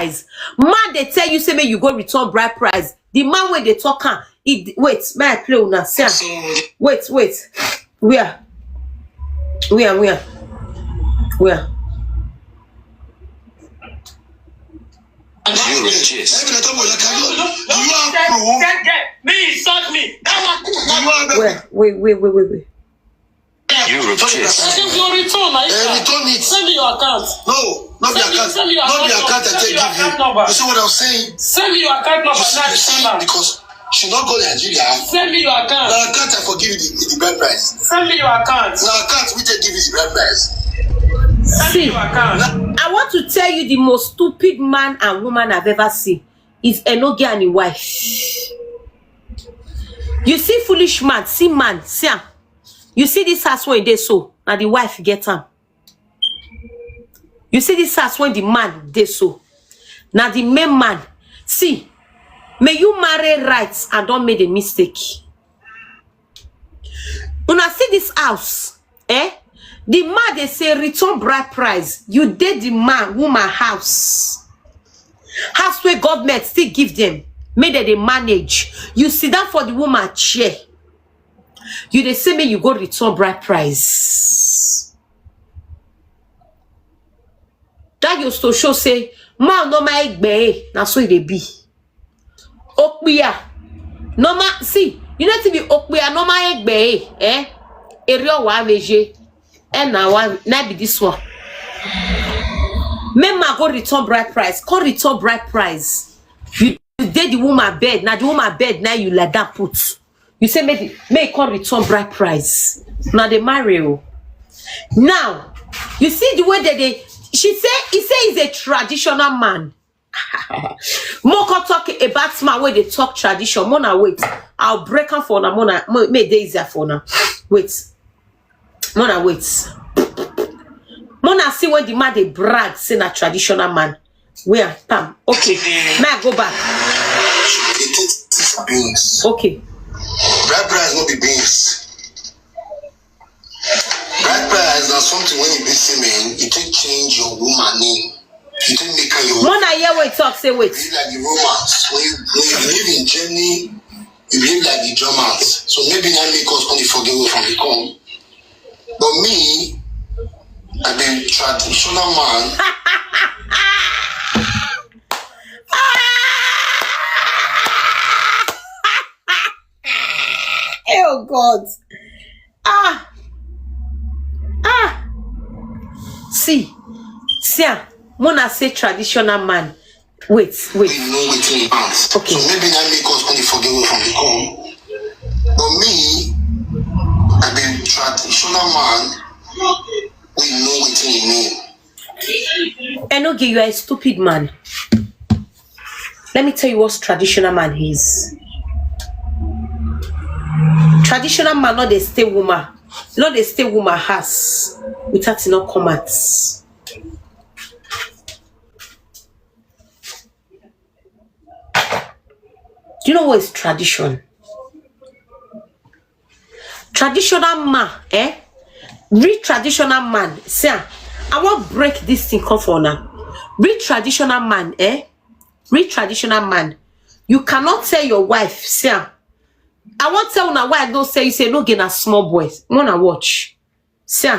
price. Man, they tell you, say, may you go return bride price. The man when they talk, wait, may I play una? Wait. Where? You resist. Me insult me. Wait. You resist. Return it. Send me your account. No, not the account. Not the account that they give you. You see what I'm saying? Send me your account number. Because she not go to Nigeria. Send me your account. Now account I forgive you the bride price. Send me your account. Now account we take give you the bride price. See, I want to tell you the most stupid man and woman I've ever seen is Enogie and his wife. You see foolish man, see man, see am. You see this house when they so, now the wife get him. You see this house when the man they so, now the main man. See, may you marry right and don't make a mistake. When I see this house, the man they say return bride price. You did the man woman house where government still give them. Made they manage. You sit down for the woman chair. You they say me you go return bride price. That used to show say man no my egbe na so it be. Okbiya no ma see you know to be okbiya no my egbe area wa veje. And now be this one. Memma go return bride price. Come return bride price. You did the woman bed. Now the woman bed now you let that put. You say may come return bride price. Now they marry you. Now you see the way that he say he's a traditional man. More talk about man where they talk tradition. Mona wait. I'll break her for now. Mona may days for now. Wait. Mona wait. Mona see when the man they brag say a traditional man. Where Pam? Okay. May I go back? Beans. Okay. Bride price not be beans. Bride price is something when you be semen, you take change your woman name. You take make her your. Mona hear what talk say wait. You like the romance. When you live in Germany, you live like the Germans. So maybe that make us only forget where from the come. But me, I'm a traditional man. Oh God. See, Mona say traditional man. Wait. We know what's in advance. Okay. So maybe that make us only forget where from the come. But me, I'm a traditional man. We know what's in me. Enogie, you are a stupid man. Let me tell you what traditional man is. Traditional man, not the stay woman. Not the stay woman has without no comments. Do you know what is tradition? Traditional man, real traditional man. Say, I want break this thing come for now. Real traditional man, real traditional man. You cannot tell your wife, say, I want to tell una why I don't say you say no gain a small boy. Wanna watch. Say,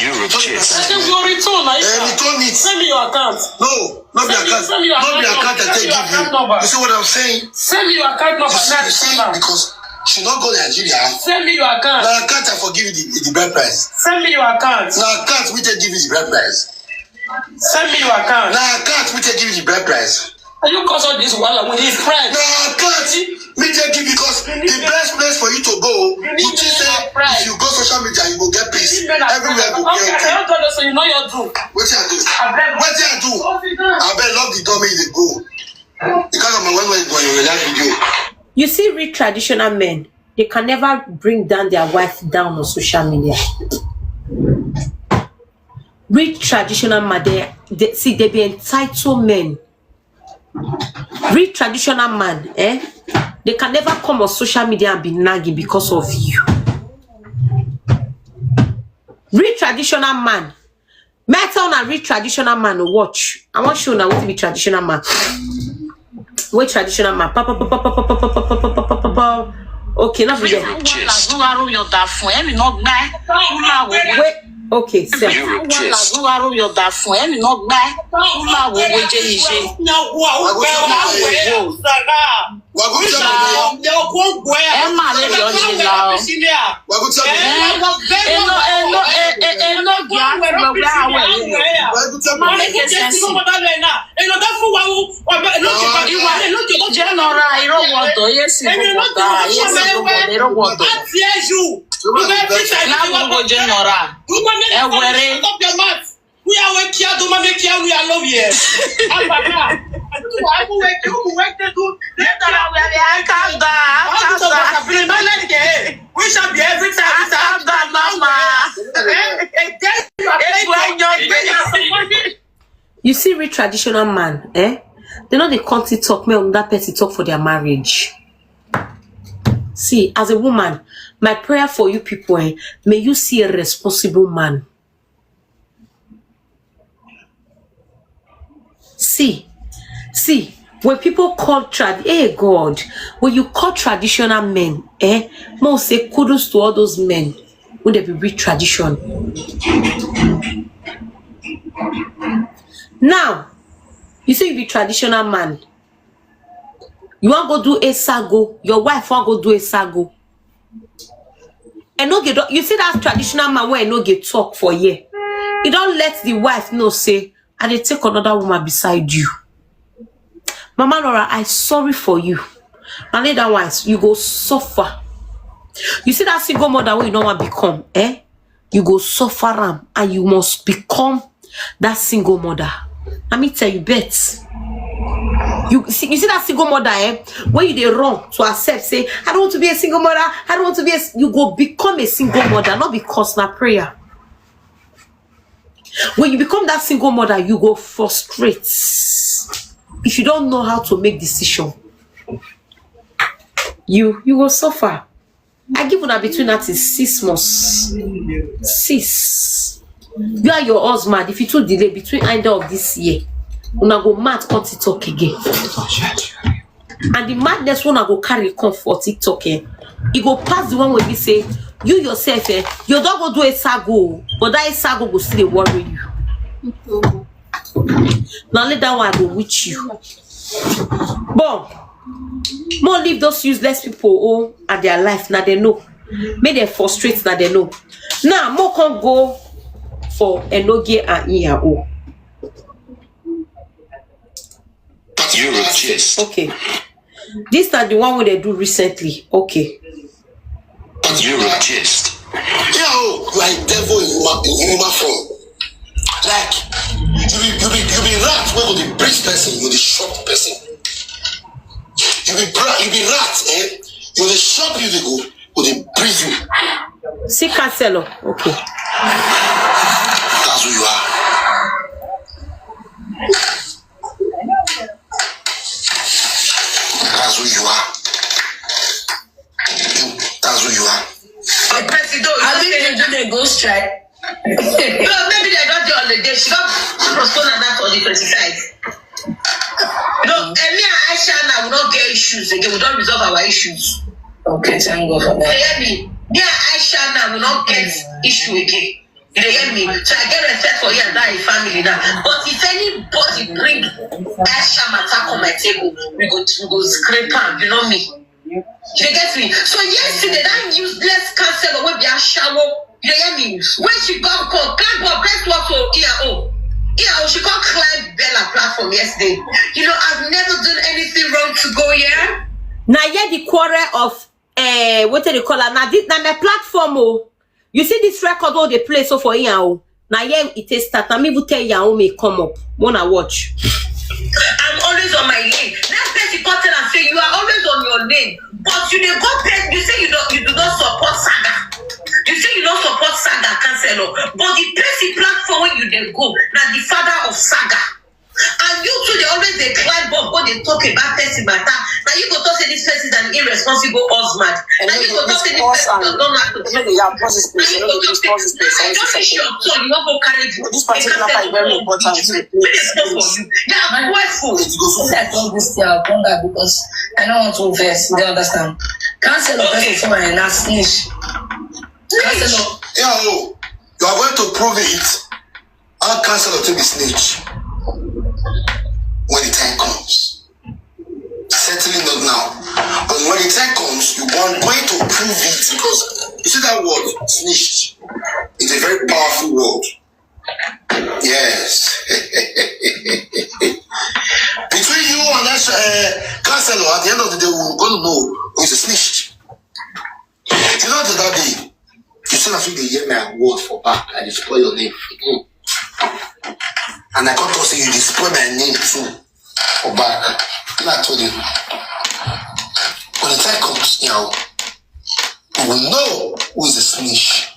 You resist. I think you return. Return it. Send me your account. No, not the account. Send me your Not the account that they give you. You see what I'm saying? Send me your account number. You see, because she not go to Nigeria. Send me your account. Now account I forgive you the bride price. Send me your account. Now account we take give you the bride price. Send me your account. Now account we take give you the bride price. Are you cause all this while with his friends? Now account me take give because the best place for you to go, you just say if you go social media you go get peace. Everywhere go get okay. I don't know so you know your do. What you do? What you do? I bet love the dummy they go. Because of my when you that video. you see, real traditional men, they can never bring down their wife down on social media. Real traditional man, they be entitled men. Real traditional man, they can never come on social media and be nagging because of you. Real traditional man, Metal na read traditional man or watch. I want show now what to be traditional man. Wait, traditional man. Okay, not forget. Wait. Okay, sir. We are working to make you we are love here. We shall be every time. You see, real traditional man, eh? They know the country talk me on that person talk for their marriage. See, as a woman, my prayer for you people, eh, may you see a responsible man. See, when people call hey God, when you call traditional men, eh, more say kudos to all those men when they be read tradition. Now, you say you be traditional man. You want go do a sago, your wife want go do a sago. Enogie, you see that traditional man where Enogie talk for year. He don't let the wife know, say, and they take another woman beside you. Mama Laura, I'm sorry for you. And later once you go suffer. You see that single mother where you don't want to become, eh? You go suffer and you must become that single mother. Let me tell you, bet. You see that single mother, eh? When you dey wrong to accept, say, I don't want to be a single mother, I don't want to be you go become a single mother, not because na prayer. When you become that single mother, you go frustrate. If you don't know how to make decision, you will suffer. I give una between that is 6 months. 6. You and your husband, if you too delay between end of this year, una go mad on TikTok again. And the madness wanna go carry come for TikTok, eh? It go pass the one where you say, you yourself, eh, you don't go do a sago, but that sago go still worry you. Now let that one go with you. But more leave those useless people at their life. Now they know. Make them frustrate. Now they know. Now more can go for Enogie and Iao. Okay. This is the one where they do recently. Okay. Eurogist. Yo, like devil in human form. Like you be rat where go the bridge person, you the shop person. You be rat, eh? You the shop you go the bridge you. See Cancelo. Okay. That's who you are. That's who you are. That's who you are. I think you do the ghost strike. No, maybe they don't do on the day. She got postponed that on the 25th. No, and me and Aisha now will not get issues again. We don't resolve our issues. Okay, thank God for that. You hear me? Me and Aisha now will not get issue again. You hear me? So I get respect for you and that family now. But if anybody bring Aisha matter on my table, we go scrape her. You know me. You get me? So yesterday that useless counselor will be a shower. You hear me? When she got called, guess what for EAO? EAO, she got climb Bella platform yesterday. You know, I've never done anything wrong to go here. Now yeah, the quarrel of what do they call it? Now this na my platform. Oh, you see this record all they play so for EAO. Now yeah, it is start. Now me will tell EAO may come up. Wanna watch? I'm always on my lane. That person come tell and say you are always on your lane, but you dey go pay. You say you do not support Saga. You say you don't support Saga Cancelo, but the person platform where you dey go now the father of Saga, and you two they always always they climb up when they talk about person matter. Now you go talk say this person is an irresponsible husband. Now you go talk say this person does not have to do this. Now you go talk say I don't finish your son, you won't go carry This particular part is very important. When they stop for you, they are grateful. I told this girl, I'll come back because I don't want to vex. They understand. Cancel the person for my last snitch. Cancel. Yeah, you are going to prove it. I'll cancel to be snitch when the time comes. Certainly not now. But when the time comes, you are going to prove it because you see that word, snitched. It's a very powerful word. Yes. Between you and that counselor, at the end of the day, we're going to know who is a snitch. You know that day, you still have to hear my word for back. I display your name. And I got to say you display my name too for back. And I told you, when the time comes, you know, we will know who is a snitch.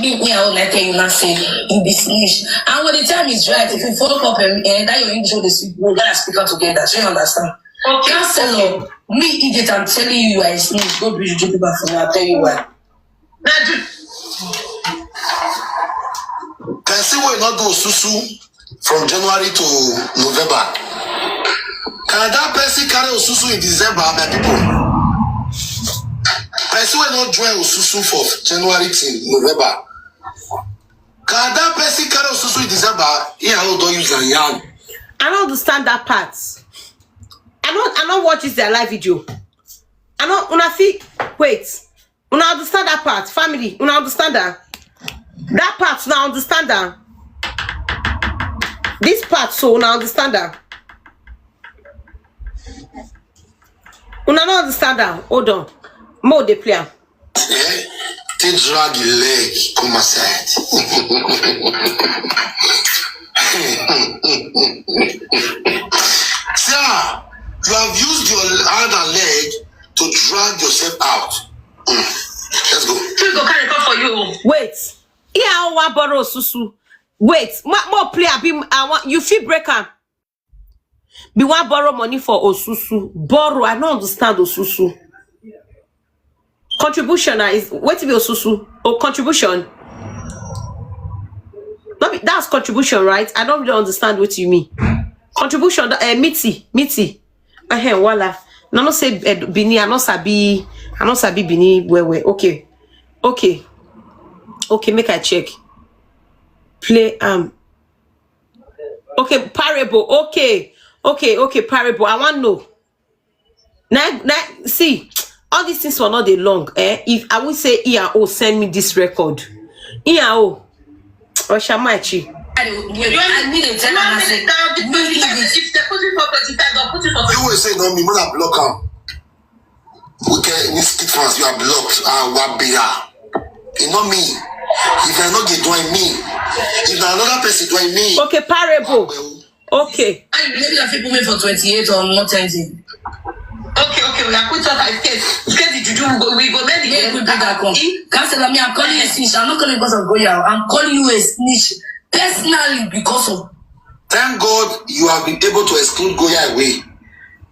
Give me all like you not say in this niche. And when the time is right, if you follow up and that your English will speak, we're gonna speak out together. So you understand? Okay. Cancel me idiot, I'm telling you you are a snitch. Go bridge people back from me, I'll tell you why. Can see why not do Osusu from January to November. Can that person carry Osusu in December, my people? Person will not join Osusu for January till November. Can that person carry Osusu in December? Yeah, I don't use a yarn. I don't understand that part. I don't watch this their live video. I don't una feel wait. Una understand that part, family. Una understand that. That part, una understand that. This part, so una understand that. Una not understand that. Hold on. More the player. Eh? They drag your leg, come aside. Sir, you have used your hand and leg to drag yourself out. Let's go. Please go carry come for you. Wait. Here I want borrow Susu. Wait. More player. I want you feel breaker. Be want borrow money for Osusu. Borrow. I don't understand Osusu. Contribution is what to be Osusu or contribution. No, that's contribution, right? I don't really understand what you mean. Contribution, miti. Wala. No say bini. I not sabi bini. Where. Okay. Make I check. Play Okay, parable. Okay, parable. I want to know. Now, see. All these things were not they long. If I would say ERO send me this record. ERO. Or Shamachi. I need to tell her say if they put it for 25, they'll put it for 25. You will say no, me mother block him. We speak fast, you are blocked. Wabia. It's not me. If you're not doing me, if another person doing me. Okay, parable. Okay. maybe the people made for 28 or not 20. Okay, we are put up by state. Get the juju, we go make the Yeah, we bring that come. Cancel me, I'm calling you a snitch. I'm not calling you because of Goya. I'm calling you a snitch personally because of. Thank God you have been able to exclude Goya away.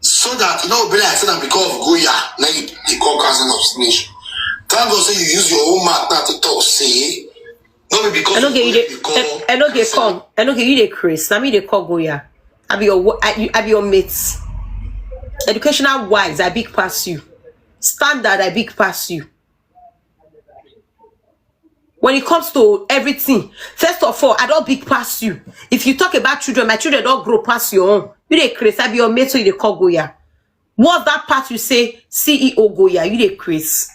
So that, you know, I said that because of Goya, now you call cousin of snitch. Thank God, say you use your own mouth now to talk, say. Not because I don't get you. I don't get come. I don't get you the Chris. I mean they call Goya. I be your mates. Educational wise, I big pass you. Standard, I big pass you. When it comes to everything, first of all, I don't big pass you. If you talk about children, my children don't grow past your own. You dey Chris, I be your mate, so you dey call Goya. What's that part you say CEO Goya? You dey Chris.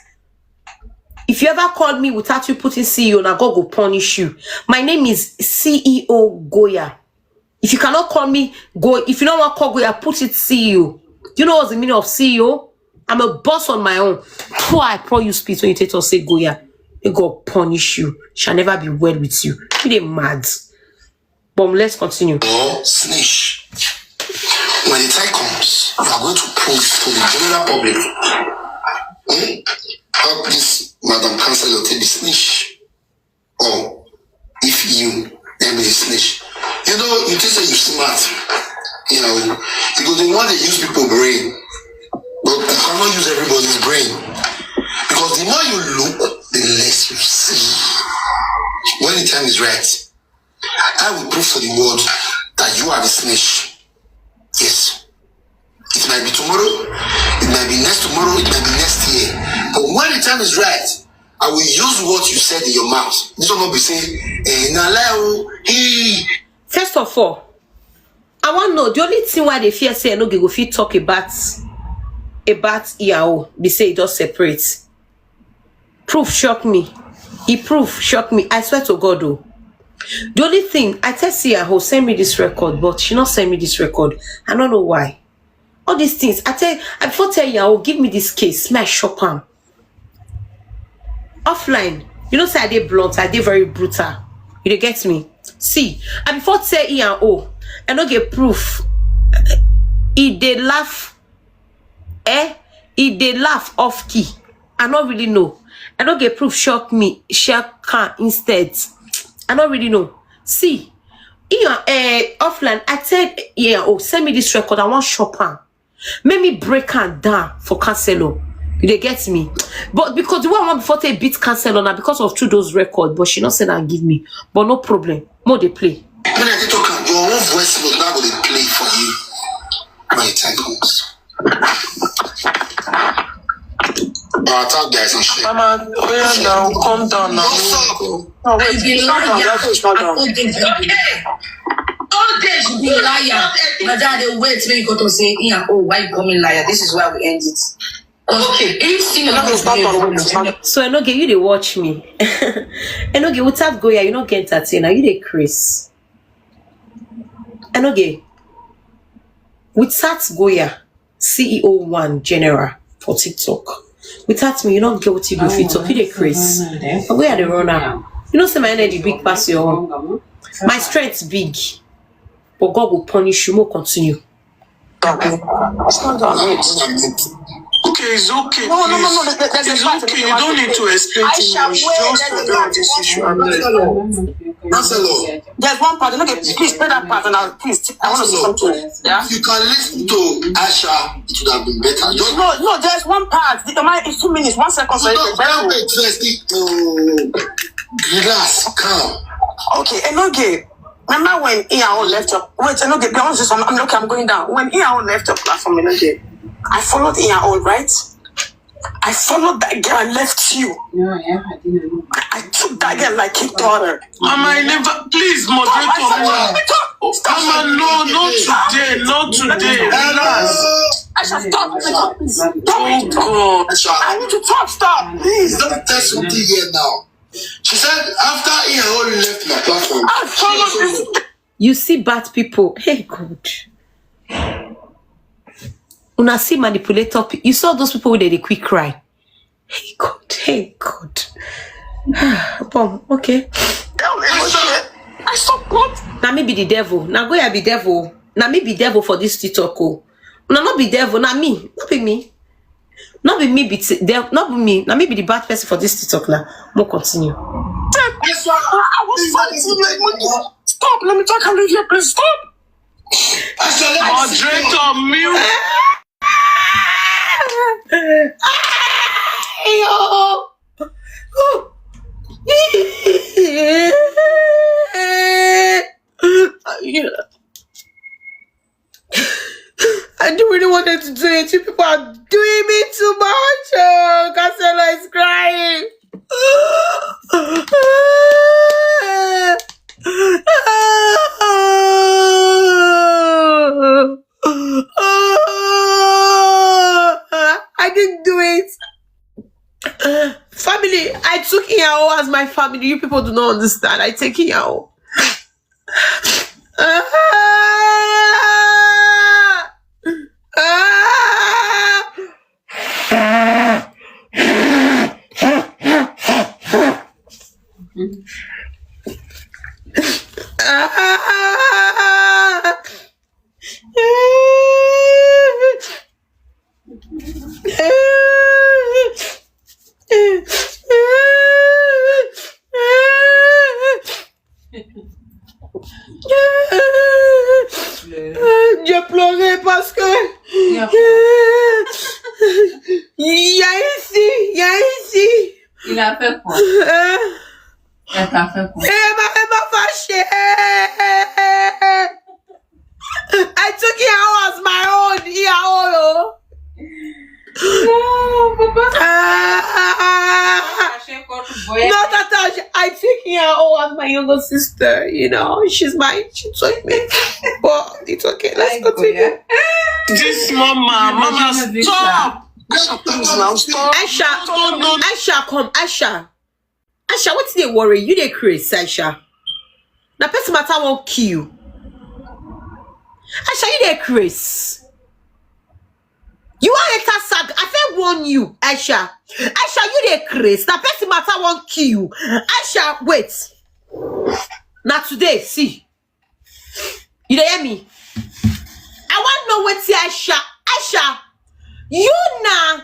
If you ever called me without you putting CEO, now God go punish you. My name is CEO Goya. If you cannot call me Goya, if you don't want to call Goya, put it CEO. Do you know what's the meaning of CEO? I'm a boss on my own. I pour you speech when you take to say Goya. It God punish you. Shall never be well with you. You dey mad. But let's continue. Or snitch. When the time comes, you are going to prove to the general public. How this Madam Councilor take the snitch? Or if you name the snitch. You know, you just say you smart. You know, because they want to use people's brain, but you cannot use everybody's brain. Because the more you look, the less you see. When the time is right, I will prove to the world that you are the snitch. Yes. It might be tomorrow, it might be next tomorrow, it might be next year. But when the time is right, I will use what you said in your mouth. This will not be saying, First of all, I want to know the only thing why they fear say Enogie go fit talk about EAO, they say it just separates. Proof shock me. Proof shock me. I swear to God, though. The only thing I tell EAO, send me this record, but she not send me this record. I don't know why. All these things, I before tell EAO, give me this case, my shop am. Offline, you know, say I did blunt, I did very brutal. You dey get me? See, I before tell EAO, I don't get proof. If they laugh, if they laugh off key, I don't really know. I don't get proof. Shock me, shock her instead. I don't really know. See, offline, I tell send me this record. I want shop her. Make me break her down for Cancelo. You dey get me? But because the one I want before they beat Cancelo now because of those records, but she not said and give me. But no problem. More they play. When I talk, your own voice will not going to play for you. My time comes. I talk guys and shit. Mama, now calm down now. No, wait, you liar. All days you be liar. My dad, they wait till you go to say, why you call me liar? This is why we end it. Okay, if you so Enogie, you dey watch me. Enogie, without Goya, you not get entertainer. You dey Chris. Enogie, without Goya, CEO 1 General for TikTok. Without me, you not get what you do for TikTok. You dey Chris. Goya the runner. You know, say my energy big pass your own. My strength big, but God will punish you. More continue. It's not done. Okay, it's okay. No, it's okay. You don't need to explain too much. Just forget this issue. There's one part. Please play that part, and please. I want to say something. Yeah. If you can listen to Asha, it would have been better. Just No. There's one part. It's 2 minutes, 1 second. So relax, calm. Okay, Enogie. Remember when EAO left your Enogie, be honest, I'm going down. When EAO left your platform, Enogie, I followed EAO, right? I followed that girl and left you. I took that girl like a daughter. Mama, I never. Please, moderator. Mama, no, not today. Relax. I shall stop. Stop it. Oh God. I need to talk. Stop, please. Don't tell something here now. She said after EAO left my platform. I followed this. You see bad people. Hey God. Una see manipulator. You saw those people with the quick cry. Hey God. Boom. Okay. I support. Now me be the devil. Now go be devil. Now me be devil for this TikTok. Now not be devil. Now me. Not be me. Not be me. Not be me. Now me be the bad person for this TikTok. Now we'll continue. I was fighting. Stop. Let me talk. I'm here. Please stop. Moderator, mute. I do really wanted to do it. You people are doing me too much. Oh, Cancelo is crying. I didn't do it. Family, I took EAO as my family. You people do not understand. I take EAO. ici. Il a fait quoi? Elle t'a fait quoi? Elle m'a fâché. I took it out as my own. No, Tata, I took her as my younger sister. You know, she took me. But it's okay. Let's continue. This mama, stop. Stop. Aisha, come, Aisha, what's the worry? You dey crazy, Aisha. Now, person matter won't kill you. Aisha, you dey crazy. You are a sag. I feel warn you, Aisha. Aisha, you dey crazy. Now, person matter won't kill you. Aisha, wait. Now today, see. You dey hear me? I want to know what's Aisha. Aisha, you na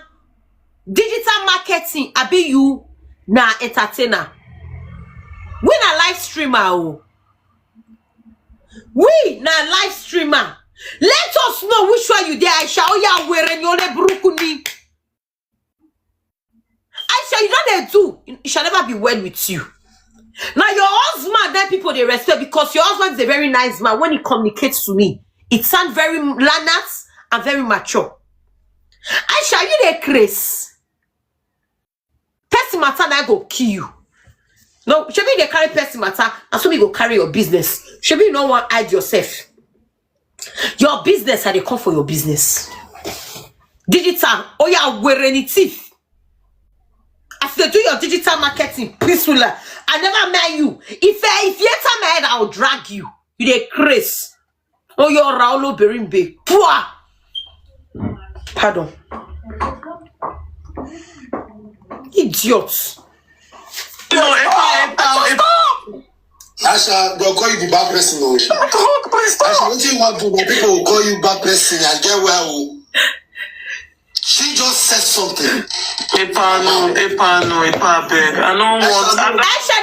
digital marketing. I be you na entertainer. We na live streamer. Oh. We na live streamer. Let us know which one you there, Aisha. Oh yeah, wearing your brukuni. Aisha, you don't do. It shall never be well with you. Now your husband, that people they respect because your husband is a very nice man. When he communicates to me, it sounds very learned and very mature. Aisha, you dey crazy. Person matter na go kill you. No, shebi they carry person matter, and so we go carry your business. Shebi you no want hide yourself. Your business, I dey come for your business. Digital, oh yeah, we're any thief. As they do your digital marketing, peaceful. I never met you. If you enter my head, I'll drag you. You dey crazy. Oh, you're Raulo Berimbe. Pua. Pardon. Idiots. No, Asha, they'll call you the bad person. Asha, what do you want to do? People will call you bad person and get well. She just said something. Epa, no, beg. I don't want. Asha,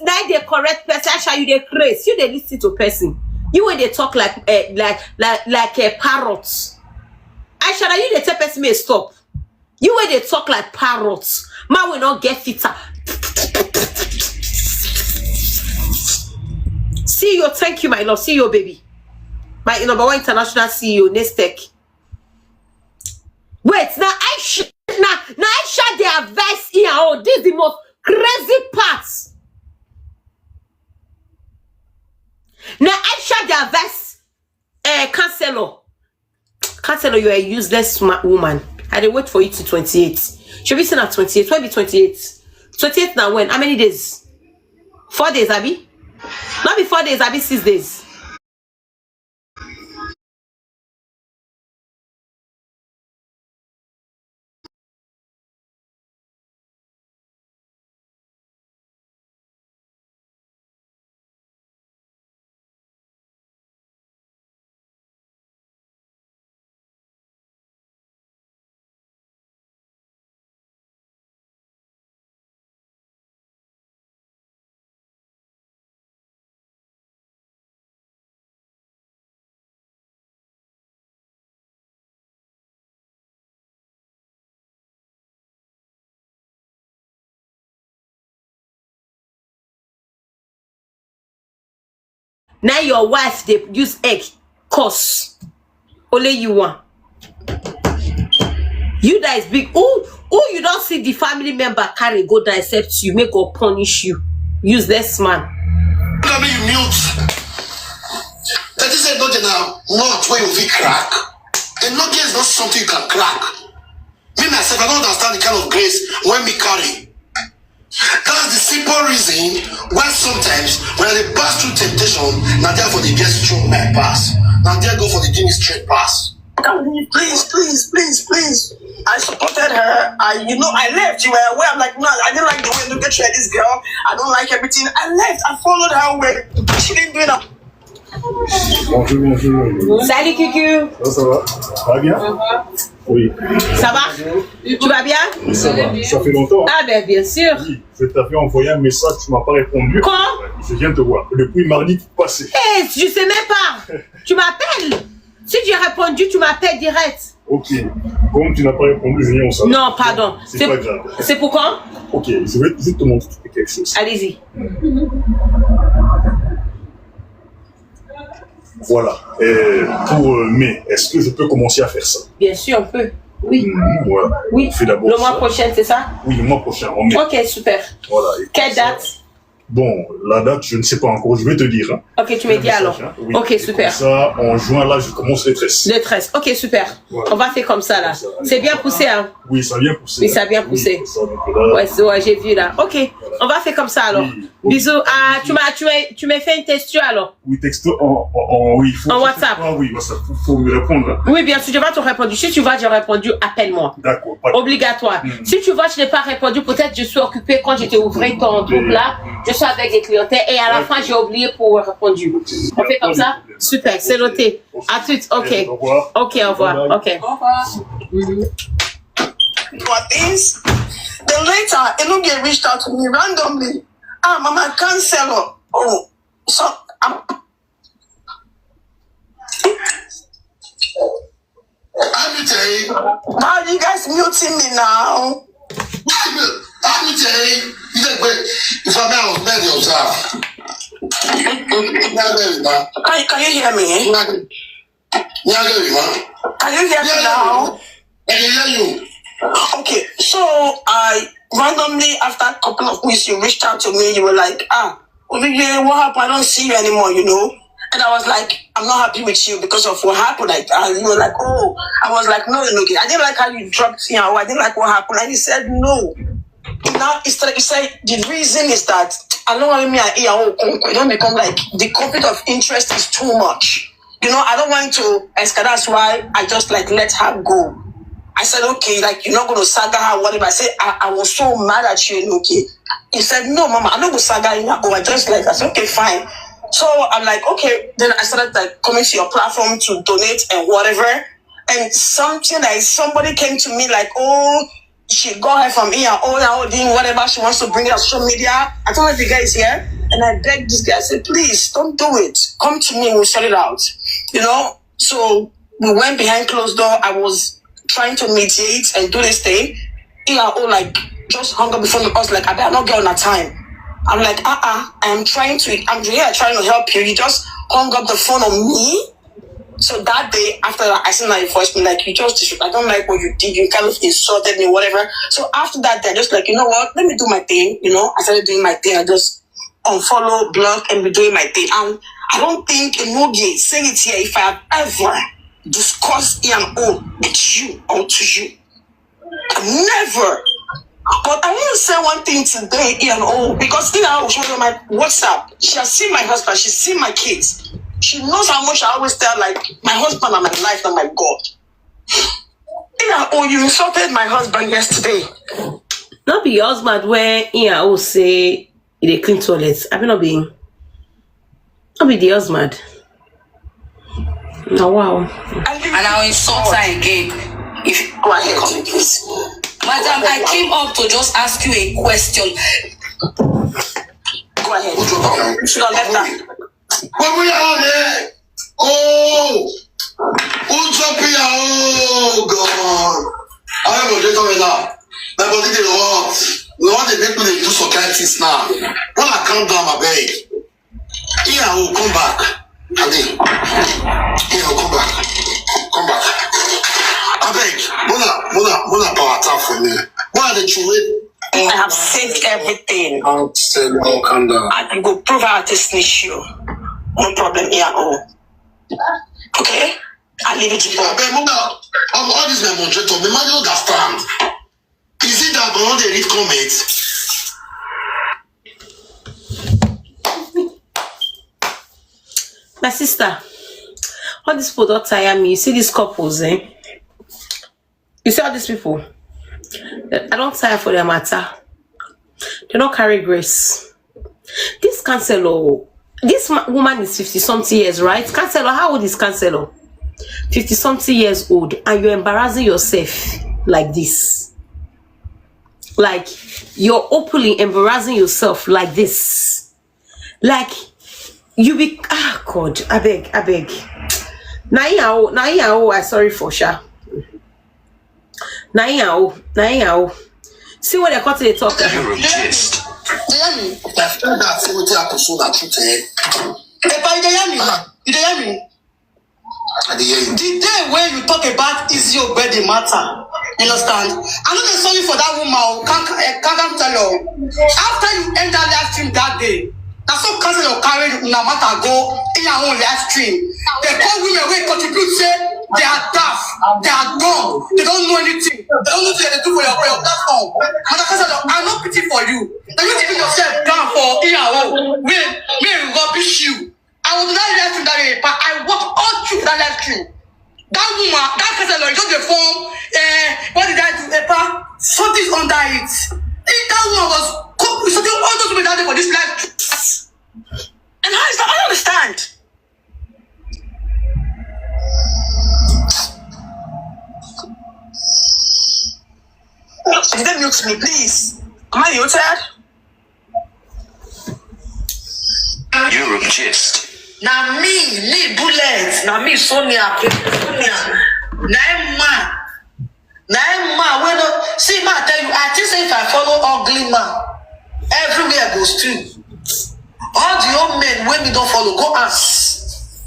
now they correct person. Asha, you dey crazy. You dey listen to person. You when they talk like a parrot. Aisha, you dey tell person may stop. You when they talk like parrots. Man will not get fitter. CEO, thank you, my love. CEO, baby. My number one international CEO, Nestec. Wait, now Aisha, now Aisha, they advice here. Oh, this is the most crazy part. Now Aisha, they advice Counselor, you are a useless woman. I dey wait for you to 28. Should be seen at 28. When be 28? 28 now when? How many days? 4 days, Abby? Not be 4 days, Abby 6 days. Now your wife they use egg course. Only you want. You that is big. Oh, you don't see the family member carry go down except you make or punish you. Useless man. Let me mute. That is Enogie now, not where you will crack. Enogie is not something you can crack. Me myself, I don't understand the kind of grace when me carry. That's the simple reason why sometimes when they pass through temptation, now therefore they get strong my pass. Now they go for the give me straight pass. Please. I supported her. I left. You were aware. I'm like, no, I didn't like the way you treated this girl. I don't like everything. I left. I followed her away. She didn't do it. Bonjour. Salut, Cucu. Ça va? Ça va bien? Oui. Ça va? Tu vas bien? Oui, ça va. Ça fait longtemps. Ah ben bien sûr. Oui, je t'avais envoyé un message, tu m'as pas répondu. Quoi? Je viens te voir. Depuis mardi passé. Je sais même pas. Tu m'appelles. Si j'ai répondu, tu m'appelles direct. Ok. Comme tu n'as pas répondu, je viens au salon. Non, pardon. C'est pas grave. C'est pour quand? Ok, je vais juste te montrer quelque chose. Allez-y. Voilà. Pour mai, est-ce que je peux commencer à faire ça? Bien sûr, on peut. Oui. Voilà. Oui. On fait d'abord Le mois ça. prochain, c'est ça? Oui, le mois prochain, en mai. Ok, super. Voilà. Et Quelle comme ça- date? Bon, la date, je ne sais pas encore, je vais te dire. Hein. Ok, tu me dis alors. Oui. Ok, Et super. Comme ça, en juin, là, je commence les tresses. Le 13. Ok, super. Voilà. On va faire comme ça là. Comme ça, C'est bien poussé, hein? Oui, ça vient pousser. Oui, ça a bien poussé. Ça, donc là, Ouais, j'ai vu là. Ok, on va faire comme ça alors. Oui. Bisous. Ah, tu m'as fait une texture alors? Oui, texto oui, faut, En WhatsApp. Ah oui, WhatsApp, faut me répondre. Hein. Oui, bien sûr, je vais te répondre. Si tu vois, j'ai répondu, appelle-moi. D'accord, pas de Obligatoire. Si tu vois, je n'ai pas répondu, peut-être je suis occupée quand j'étais ouvert ton truc là. Je suis avec des clientèles et à la fin, j'ai oublié pour répondre. On fait comme ça? Super, c'est noté. À toutes. Ok. Au revoir. Ok, au revoir. Bye bye. Ok. What is? Then later, Enogie reached out to me randomly. Ah, Mama, cancel. Oh, so I'm telling. why are you guys muting me now? I'm telling. You know, if I'm out, man, you're out. Can you hear me? Can you hear me now? I can hear you. Okay, so I randomly, after a couple of weeks, you reached out to me. You were like, Olivier, what happened? I don't see you anymore, you know? And I was like, I'm not happy with you because of what happened. Like, you were like, oh, I was like, no, Enogie. I didn't like how you dropped, you know, I didn't like what happened. And he said, no. Now, he said, the reason is that I don't want me to don't become like, the conflict of interest is too much. You know, I don't want to escalate. That's why I just like let her go. I said, okay, like, you're not going to saga her, whatever. I said, I was so mad at you, Enogie. He said, no, Mama, I'm not going to saga you. Oh, I just like, I said, okay, fine. So I'm like, okay. Then I started like coming to your platform to donate and whatever. And somebody came to me like, oh, she got her from here, doing whatever she wants to bring it on social media. I told her the guy is here. And I begged this guy, I said, please, don't do it. Come to me and we'll sort it out. You know? So we went behind closed door. I was trying to mediate and do this thing. Like, just hung up before us, like, I better not get on that time. I'm like, I'm trying to help you. You just hung up the phone on me. So that day, after that, I sent my voice, like, I don't like what you did. You kind of insulted me, whatever. So after that, they're just like, you know what? Let me do my thing. You know, I started doing my thing. I just unfollow, block, and be doing my thing. And I don't think Enogie, say it here, if I have ever discussed E&O with you or to you. Never. But I want to say one thing today, E&O, because E&O will show you my WhatsApp. She has seen my husband. She's seen my kids. She knows how much I always tell, like, my husband and my life and my God. E&O, you insulted my husband yesterday. Not be your husband where E&O say they clean toilets. I mean, not be the husband. No, wow. And I'll insult her again. If Go ahead, please. Madam, I came up to just ask you a question. Go ahead. You should have left that. When we are there, oh, who's up here? Oh, God. I have a little now. My body they want. We want to make me do some kind of things now. When I calm down, my beg. Here, I will come back. Adi. Here, I will come back. Come back. I beg. Mona power tap for me. Why are they chewing? I have saved everything. I'll tell you, I'll calm down. I can go prove her this issue. No problem here at all. Okay? I'll leave it to you. I beg, Mona, all this my moderator, me might not understand. Is it that I want to read comments? My sister, all these people don't tire me. You see these couples, eh? You see all these people? I don't tire for their matter. They don't carry grace. This counselor, this woman is 50-something years, right? Counselor, how old is counselor? 50-something years old, and you're embarrassing yourself like this. Like, you're openly embarrassing yourself like this. Like, you be, God, I beg. Now, I sorry for Sha. Now. See what they cut to the talk. You're a gist. The day when you talk about is your body matter, you understand? I'm not sorry for that woman. Can't tell you. After you end that live stream that day, that's so cancel your carry no matter go in your own live stream. They call women who contribute say they are daft, they are dumb, they don't know anything, they don't know what they do for your platform. And I'm not pity for you. Now you taking yourself down for in your own. Me rubbish you. I was not live stream that day, but I walked all through that live stream. That woman, that person, just the form. What did I do? Something's under it. If that woman was something all those women that day for this life. And how is that? I don't understand. Can you mute me, please? Am I muted? You're a gist. Now me bullet. Now me Sonia. Now man, when see man, I tell you, I think if I follow ugly man, everywhere goes to. All the old men when me don't follow, go ask.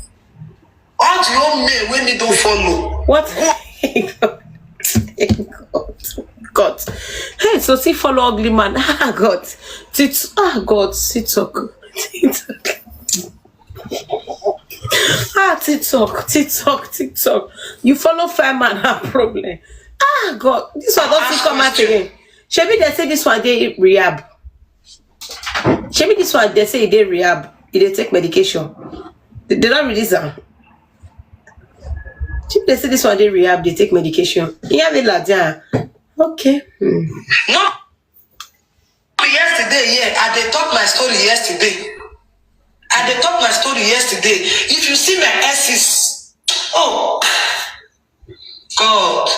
All the old men when me don't follow. What? God. Hey, so see follow ugly man. God. God. TikTok. TikTok. You follow fair man, have problem. God. This one don't come out again. Shebi they say this one they rehab. Shebi this one they say they rehab. They take medication. They don't release them. Shebi they say this one they rehab. They take medication. Yeah, they like that. Okay. No. Yesterday, yeah, I did talk my story yesterday. If you see my exes, oh God,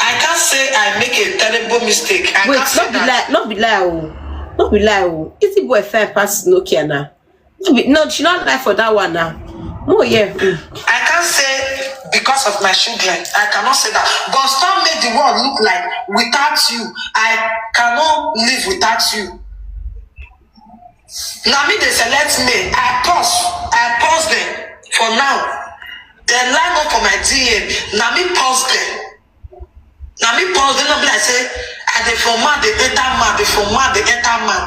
I can't say I make a terrible mistake. Wait, not be lie. Is the boy fair pass Nokia now? No, she not lie for that one now. Oh yeah. I can't say because of my children. I cannot say that. But stop make the world look like without you, I cannot live without you. Now me they select me. I pause them for now. They line up for my DM. Now me pause them. Now be like say, I dey from man, they enter man, they from man, they enter man.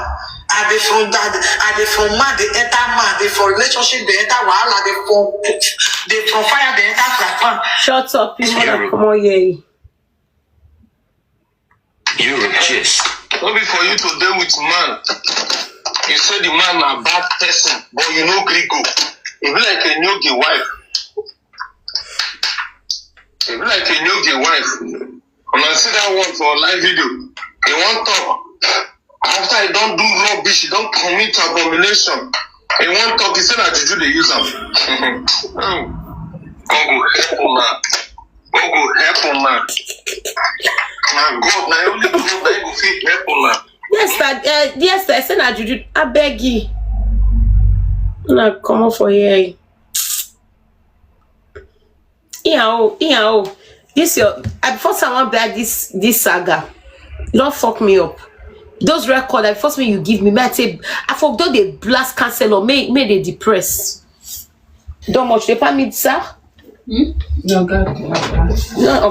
I dey from man, they enter man, they from relationship, they enter wahala, they from fire, they enter flat. Shut up, people that come on here. You're a gist. Maybe for you to deal with man. You say the man a bad person, but you know Grigo. It be like a Enogie wife. When I see that one for live video, they want talk. After I don't do rubbish, you don't commit abomination. They want talk. He said that juju they use them. God go help man. Now God, now only God, now go fit help man. Yes, I said I juju. I beg you. Nah, come on for here. Yeah. This your before someone back this saga. Don't fuck me up. Those records, the first one you give me, I say I forgot they blast cancel or may they depress. Don't much they permit, sir? No, God. No.